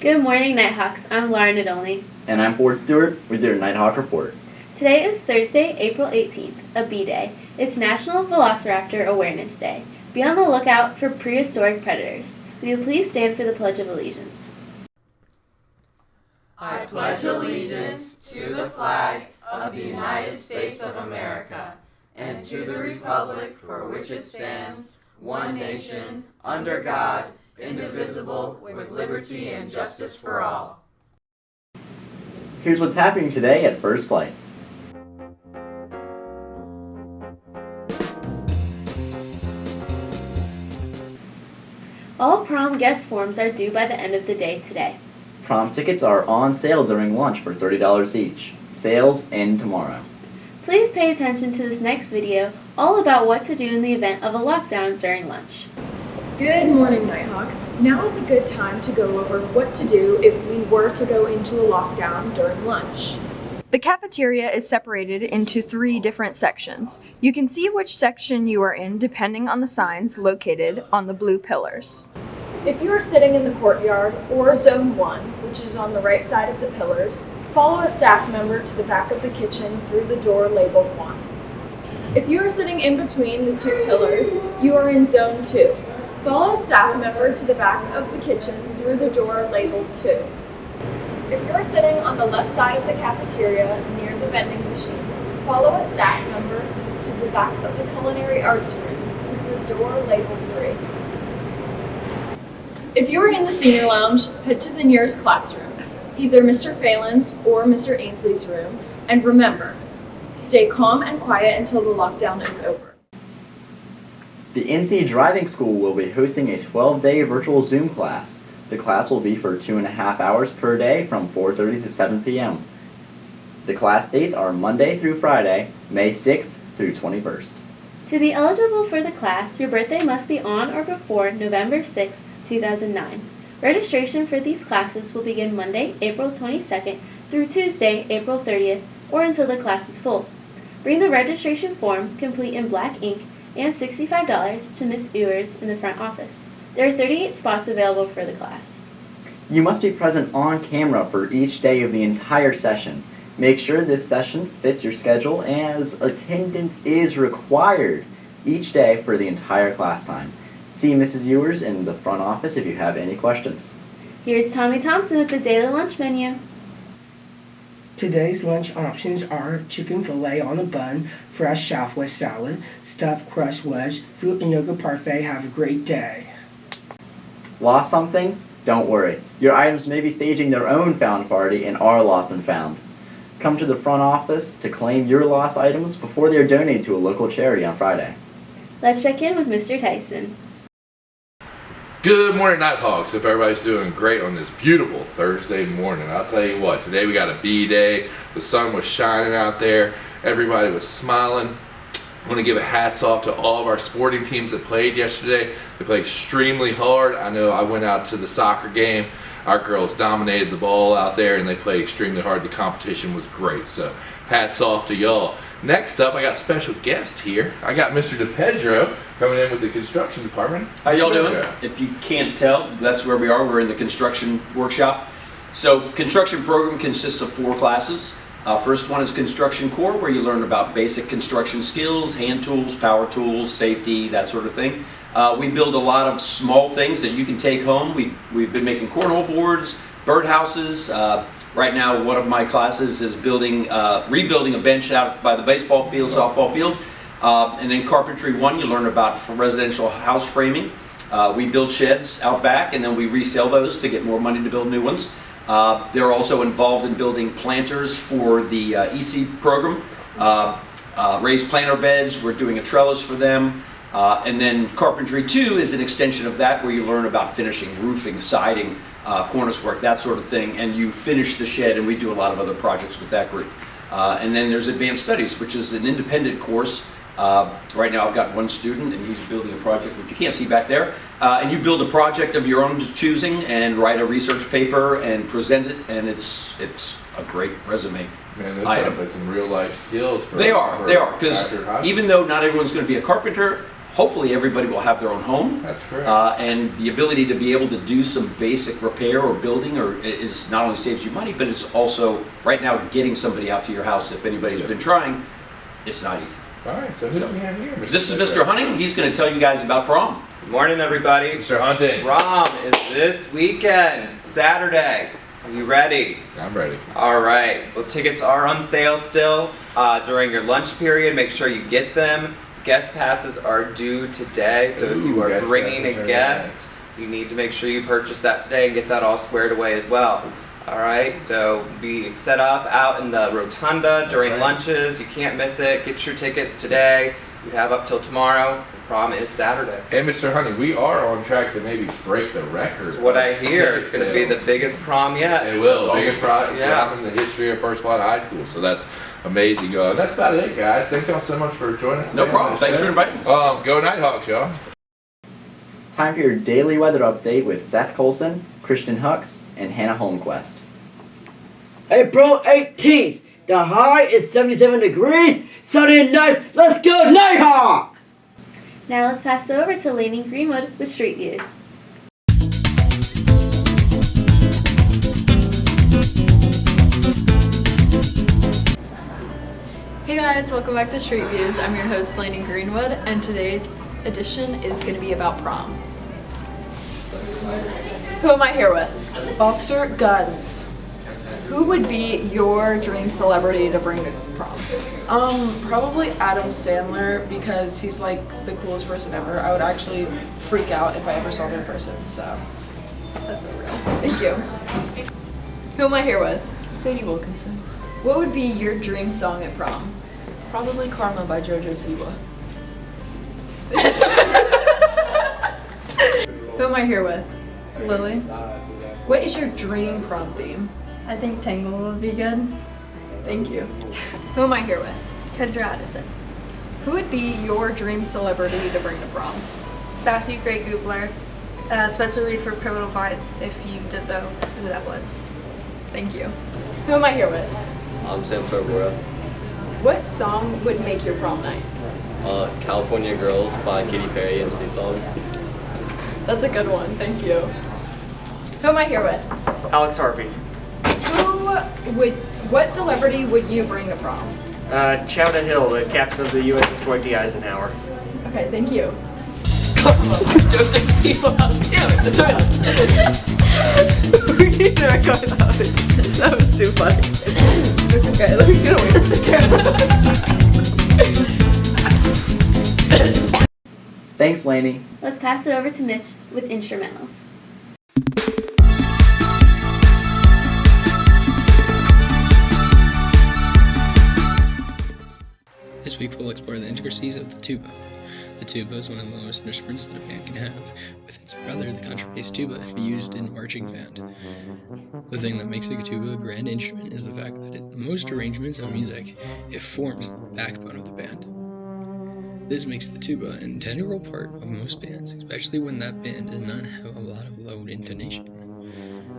Good morning, Nighthawks. I'm Laura Nadolny. And I'm Ford Stewart with your Nighthawk Report. Today is Thursday, April 18th, a B-Day. It's National Velociraptor Awareness Day. Be on the lookout for prehistoric predators. Will you please stand for the Pledge of Allegiance? I pledge allegiance to the flag of the United States of America and to the republic for which it stands, one nation, under God, indivisible, with liberty and justice for all. Here's what's happening today at First Flight. All prom guest forms are due by the end of the day today. Prom tickets are on sale during lunch for $30 each. Sales end tomorrow. Please pay attention to this next video, all about what to do in the event of a lockdown during lunch. Good morning, Nighthawks. Now is a good time to go over what to do if we were to go into a lockdown during lunch. The cafeteria is separated into 3 different sections. You can see which section you are in depending on the signs located on the blue pillars. If you are sitting in the courtyard or Zone 1, which is on the right side of the pillars, follow a staff member to the back of the kitchen through the door labeled 1. If you are sitting in between the 2 pillars, you are in Zone 2. Follow a staff member to the back of the kitchen through the door labeled 2. If you are sitting on the left side of the cafeteria near the vending machines, follow a staff member to the back of the culinary arts room through the door labeled 3. If you are in the senior lounge, head to the nearest classroom, either Mr. Phelan's or Mr. Ainsley's room, and remember, stay calm and quiet until the lockdown is over. The NC Driving School will be hosting a 12-day virtual Zoom class. The class will be for 2.5 hours per day from 4:30 to 7 p.m. The class dates are Monday through Friday, May 6th through 21st. To be eligible for the class, your birthday must be on or before November 6, 2009. Registration for these classes will begin Monday, April 22nd through Tuesday, April 30th, or until the class is full. Bring the registration form, complete in black ink, and $65 to Ms. Ewers in the front office. There are 38 spots available for the class. You must be present on camera for each day of the entire session. Make sure this session fits your schedule as attendance is required each day for the entire class time. See Mrs. Ewers in the front office if you have any questions. Here's Tommy Thompson with the daily lunch menu. Today's lunch options are chicken fillet on a bun, fresh Southwest salad, stuffed crust wedge, fruit and yogurt parfait. Have a great day. Lost something? Don't worry. Your items may be staging their own found party and are lost and found. Come to the front office to claim your lost items before they are donated to a local charity on Friday. Let's check in with Mr. Tyson. Good morning, Nighthawks. Hope everybody's doing great on this beautiful Thursday morning. I'll tell you what, today we got a B-Day. The sun was shining out there. Everybody was smiling. I want to give a hats off to all of our sporting teams that played yesterday. They played extremely hard. I know I went out to the soccer game. Our girls dominated the ball out there and they played extremely hard. The competition was great, so hats off to y'all. Next up, I got special guest here. I got Mr. DePedro coming in with the construction department. How y'all doing? If you can't tell, that's where we are. We're in the construction workshop. So construction program consists of 4 classes. First one is construction core, where you learn about basic construction skills, hand tools, power tools, safety, that sort of thing. We build a lot of small things that you can take home. We've been making cornhole boards, birdhouses. Right now, one of my classes is rebuilding a bench out by the baseball field, softball field. And in Carpentry 1, you learn about residential house framing. We build sheds out back, and then we resell those to get more money to build new ones. They're also involved in building planters for the EC program. Raised planter beds, we're doing a trellis for them. And then Carpentry 2 is an extension of that, where you learn about finishing roofing, siding, cornice work, that sort of thing, and you finish the shed, and we do a lot of other projects with that group. And then there's Advanced Studies, which is an independent course. Right now I've got one student and he's building a project, which you can't see back there. And you build a project of your own choosing and write a research paper and present it, and it's a great resume. Man, those sound like some real life skills. They are, because even though not everyone's going to be a carpenter, hopefully everybody will have their own home. That's correct. And the ability to be able to do some basic repair or building is not only saves you money, but it's also, right now, getting somebody out to your house, if anybody's been trying, it's not easy. All right, so who do we have here? This is Mr. Hunting. He's going to tell you guys about prom. Good morning, everybody. Mr. Hunting. Prom is this weekend, Saturday. Are you ready? I'm ready. All right. Well, tickets are on sale still during your lunch period. Make sure you get them. Guest passes are due today, so if you are guest bringing passes a are guest, you need to make sure you purchase that today and get that all squared away as well. All right, so be set up out in the rotunda during lunches. You can't miss it. Get your tickets today. You have up till tomorrow. The prom is Saturday. And Mr. Hunting, we are on track to maybe break the record. That's what I hear. It's ticket going to be sales. the biggest prom yet. It will. That's Biggest awesome. prom in the history of First Flight High School. So that's amazing. That's about it, guys. Thank y'all so much for joining us. No today. problem. Thanks for inviting us. Go Nighthawks, y'all. Time for your daily weather update with Seth Colson, Christian Hux, and Hannah Holmquist. April 18th, the high is 77 degrees, sunny and nice. Let's go Nighthawks! Now let's pass it over to Lainey Greenwood with Street Views. Hey guys, welcome back to Street Views. I'm your host Lainey Greenwood, and today's edition is going to be about prom. Who am I here with? Foster Guns. Who would be your dream celebrity to bring to prom? Probably Adam Sandler because he's like the coolest person ever. I would actually freak out if I ever saw him in person, so. That's a real. Thank you. Who am I here with? Sadie Wilkinson. What would be your dream song at prom? Probably Karma by JoJo Siwa. Who am I here with? Lily. What is your dream prom theme? I think Tangle would be good. Thank you. Who am I here with? Kendra Addison. Who would be your dream celebrity to bring to prom? Matthew Gray Goobler. Spencer Reed from Criminal Minds, if you didn't know who that was. Thank you. Who am I here with? I'm Sam Sorbora. What song would make your prom night? California Girls by Katy Perry and Snoop Dogg. That's a good one, thank you. Who am I here with? Alex Harvey. What celebrity would you bring to prom? Chowda Hill, the captain of the USS Dwight D. Eisenhower. Okay, thank you. JoJo Siwa. Damn it, the toilet. That was too funny. It's okay, let me get away from the camera. Thanks, Lainey. Let's pass it over to Mitch with instrumentals. This week we'll explore the intricacies of the tuba. The tuba is one of the lowest instruments that a band can have, with its brother, the contrabass tuba, be used in marching band. The thing that makes the tuba a grand instrument is the fact that in most arrangements of music, it forms the backbone of the band. This makes the tuba an integral part of most bands, especially when that band does not have a lot of low intonation.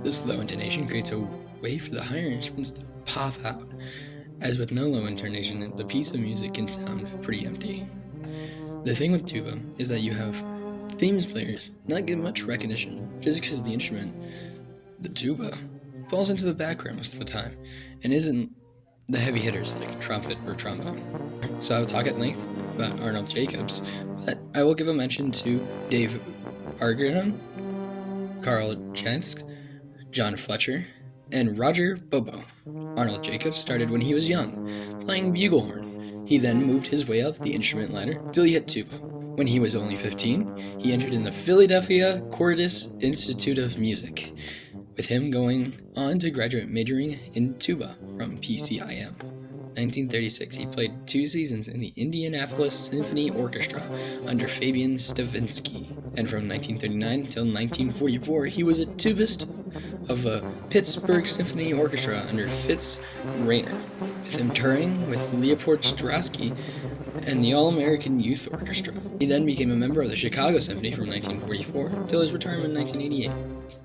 This low intonation creates a way for the higher instruments to pop out. As with no low intonation, the piece of music can sound pretty empty. The thing with tuba is that you have famous players not get much recognition just because the instrument, the tuba, falls into the background most of the time and isn't the heavy hitters like trumpet or trombone. So I will talk at length about Arnold Jacobs, but I will give a mention to Dave Argron, Carl Jensk, John Fletcher, and Roger Bobo. Arnold Jacobs started when he was young, playing buglehorn. He then moved his way up the instrument ladder till he hit tuba. When he was only 15, he entered in the Philadelphia Cordis Institute of Music, with him going on to graduate majoring in tuba from PCIM. 1936, he played 2 seasons in the Indianapolis Symphony Orchestra under Fabian Stravinsky, and from 1939 till 1944, he was a tubist of the Pittsburgh Symphony Orchestra under Fitz Rainer, with him touring with Leopold Strasky and the All-American Youth Orchestra. He then became a member of the Chicago Symphony from 1944 till his retirement in 1988.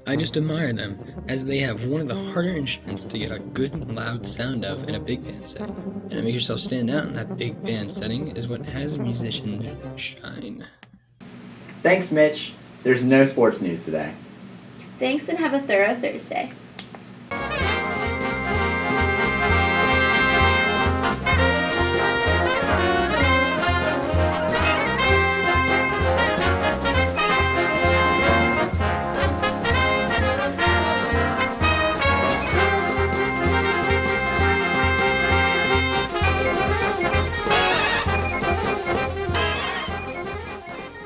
I just admire them, as they have one of the harder instruments to get a good loud sound of in a big band setting. And to make yourself stand out in that big band setting is what has musicians shine. Thanks, Mitch. There's no sports news today. Thanks and have a thorough Thursday.